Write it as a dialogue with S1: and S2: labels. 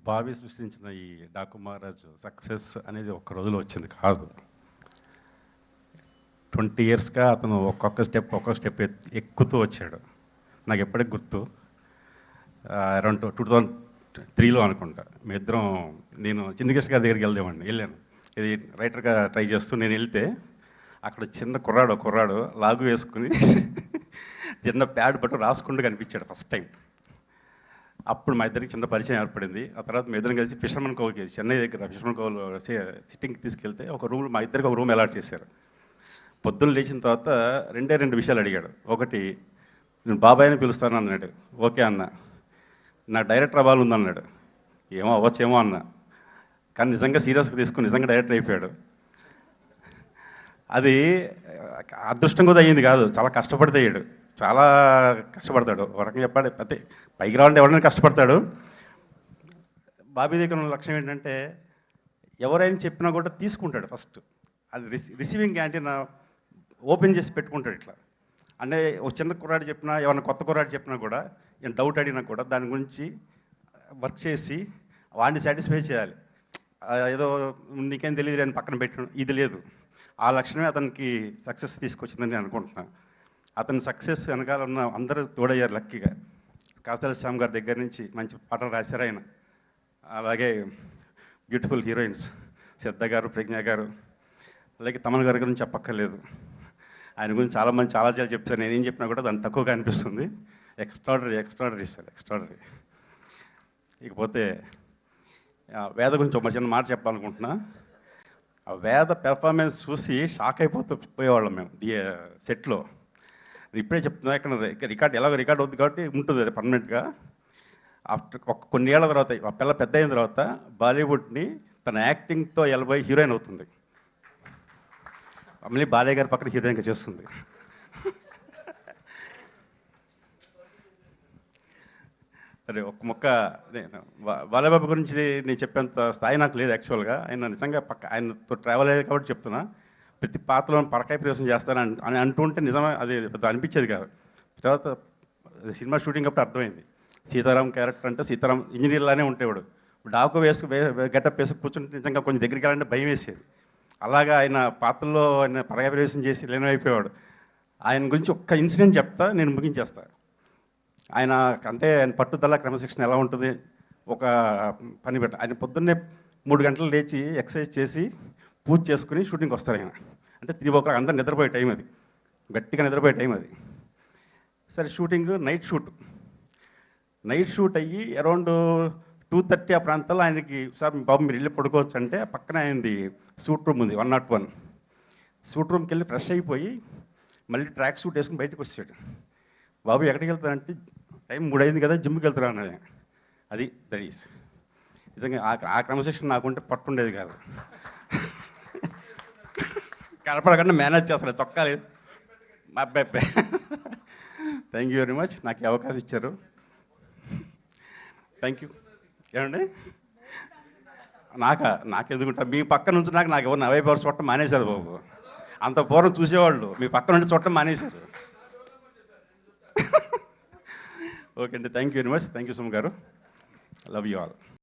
S1: బాబీ సృష్టించిన ఈ డాకు మహారాజు సక్సెస్ అనేది ఒక్క రోజులో వచ్చింది కాదు. 20 ఇయర్స్గా అతను ఒక్కొక్క స్టెప్ ఎక్కుతూ వచ్చాడు. నాకు ఎప్పటికి గుర్తు, అరౌండ్ 2003లో అనుకుంటా, మీ ఇద్దరం నేను చిన్నకృష్ణ గారి దగ్గరికి వెళ్ళాను. ఇది రైటర్గా ట్రై చేస్తూ నేను వెళ్తే అక్కడ చిన్న కుర్రాడు లాగు వేసుకుని చిన్న ప్యాడ్ పట్టు రాసుకుంటూ కనిపించాడు ఫస్ట్ టైం. అప్పుడు మా ఇద్దరికి చిన్న పరిచయం ఏర్పడింది. ఆ తర్వాత మా ఇద్దరం కలిసి ఫిషర్మన్ కోవ్కి, చెన్నై దగ్గర ఫిషర్మన్ కోవ్లో సిట్టింగ్కి తీసుకెళ్తే ఒక రూమ్, మా ఇద్దరికి ఒక రూమ్ అలాట్ చేశారు. పొద్దున్న లేచిన తర్వాత రెండు విషయాలు అడిగాడు. ఒకటి, నేను బాబాయ్ని పిలుస్తాను అన్నాడు. ఓకే అన్న. నా డైరెక్టర్ అవ్వాలి ఉందన్నాడు. ఏమో అవ్వచ్చేమో అన్న. కానీ నిజంగా సీరియస్గా తీసుకుని నిజంగా డైరెక్టర్ అయిపోయాడు. అది అదృష్టం కూడా అయ్యింది కాదు, చాలా కష్టపడితే అయ్యాడు. చాలా కష్టపడతాడు. ఒక రకంగా చెప్పాడు, ప్రతి పైకి రావాలంటే ఎవరైనా కష్టపడతాడు. బాబీ దగ్గర ఉన్న లక్ష్యం ఏంటంటే ఎవరైనా చెప్పినా కూడా తీసుకుంటాడు ఫస్ట్. అది రిసీవింగ్ యాంటీనా ఓపెన్ చేసి పెట్టుకుంటాడు ఇట్లా. అంటే ఒక చిన్న కుర్రాడు చెప్పినా, ఎవరైనా కొత్త కుర్రాడు చెప్పినా కూడా, నేను డౌట్ అడిగినా కూడా దాని గురించి వర్క్ చేసి వాడిని సాటిస్ఫై చేయాలి. ఏదో నీకేం తెలియదు అని పక్కన పెట్టడం ఇది లేదు. ఆ లక్షణమే అతనికి సక్సెస్ తీసుకొచ్చిందని నేను అనుకుంటున్నాను. అతని సక్సెస్ వెనకాల ఉన్న అందరూ తోడయ్యారు లక్కీగా. కాస్తల శ్యామ్ గారి దగ్గర నుంచి మంచి పాటలు రాశారు ఆయన. అలాగే బ్యూటిఫుల్ హీరోయిన్స్ శ్రద్ధ గారు, ప్రజ్ఞ గారు, అలాగే తమన్ గారి గురించి చెప్పక్కర్లేదు. ఆయన గురించి చాలామంది చాలా చెప్తారు. నేనేం చెప్పినా కూడా దాన్ని తక్కువగా అనిపిస్తుంది. Extraordinary sir, extraordinary. ఇకపోతే వేద గురించి ఒక చిన్న మాట చెప్పాలనుకుంటున్నా. ఆ వేద పెర్ఫార్మెన్స్ చూసి షాక్ అయిపోతూ పోయేవాళ్ళం మేము సెట్లో. ఇప్పుడే చెప్తున్నా, ఇక్కడ రికార్డ్ అవుతుంది కాబట్టి ఉంటుంది అది పర్మనెంట్గా. ఆఫ్టర్ కొన్ని ఏళ్ల తర్వాత ఆ పిల్ల పెద్ద అయిన తర్వాత బాలీవుడ్ని తన యాక్టింగ్తో వెళ్ళబోయి హీరోయిన్ అవుతుంది. మళ్ళీ బాలయ్య గారి పక్కన హీరోయిన్గా చేస్తుంది. సరే, ఒక మొక్క బాలయ్యబాబు గురించి నేను చెప్పేంత స్థాయి నాకు లేదు యాక్చువల్గా. ఆయన నిజంగా ఆయనతో ట్రావెల్ అయ్యేది కాబట్టి చెప్తున్నా. ప్రతి పాత్రలో పరకాయ ప్రవేశం చేస్తానని అంటుంటే నిజమే, అది అనిపించేది కాదు. తర్వాత సినిమా షూటింగ్ అప్పుడు అర్థమైంది. సీతారాం క్యారెక్టర్ అంటే సీతారాం ఇంజనీర్లానే ఉండేవాడు. డాకు గెటప్ వేసుకు కూర్చుంటే నిజంగా కొంచెం దగ్గరికి వెళ్ళాలంటే భయం వేసేది. అలాగా ఆయన పాత్రలో ఆయన పరకాయ ప్రవేశం చేసి లీనమైపోయాడు. ఆయన గురించి ఒక్క ఇన్సిడెంట్ చెప్తా, నేను ముగించేస్తాను. ఆయన పట్టుదల, క్రమశిక్షణ ఎలా ఉంటుంది, ఒక పని పెట్ట ఆయన పొద్దున్నే 3 గంటలు లేచి ఎక్సర్సైజ్ చేసి పూజ చేసుకుని షూటింగ్కి వస్తారు ఆయన. అంటే 3 o'clock అందరు నిద్రపోయే టైం అది, గట్టిగా నిద్రపోయే టైం అది. సరే, షూటింగ్ నైట్ షూట్ అయ్యి అరౌండ్ 2:30 ఆ ప్రాంతాల్లో ఆయనకి, సార్ బాబు మీరు వెళ్ళి పడుకోవచ్చు అంటే, పక్కన ఆయనది సూట్ రూమ్ ఉంది, 101. సూట్ రూమ్కి వెళ్ళి ఫ్రెష్ అయిపోయి మళ్ళీ ట్రాక్ సూట్ వేసుకుని బయటకు వచ్చాడు. బాబు ఎక్కడికి వెళ్తానంటే, టైం 3 అయింది కదా, జిమ్కి వెళ్తారా అన్నది. అది దట్ ఈస్ నిజంగా ఆ క్రమశిక్షణ నాకుంటే పట్టుండేది కాదు. కనపడకుండా మేనేజ్ చేస్తారు, చొక్కాలి మా అబ్బాయి. థ్యాంక్ యూ వెరీ మచ్, నాకు ఈ అవకాశం ఇచ్చారు. Thank you. ఏమండి, నాకెందుకుంటా, మీ పక్క నుంచి నాకు ఎవరు 40 పవర్ చూడటం మానేశారు బాబు. అంత పూర్వం చూసేవాళ్ళు, మీ పక్క నుండి చూడటం మానేశారు. ఓకే అండి, thank you very much. Thank you Suma గారు. Love you all.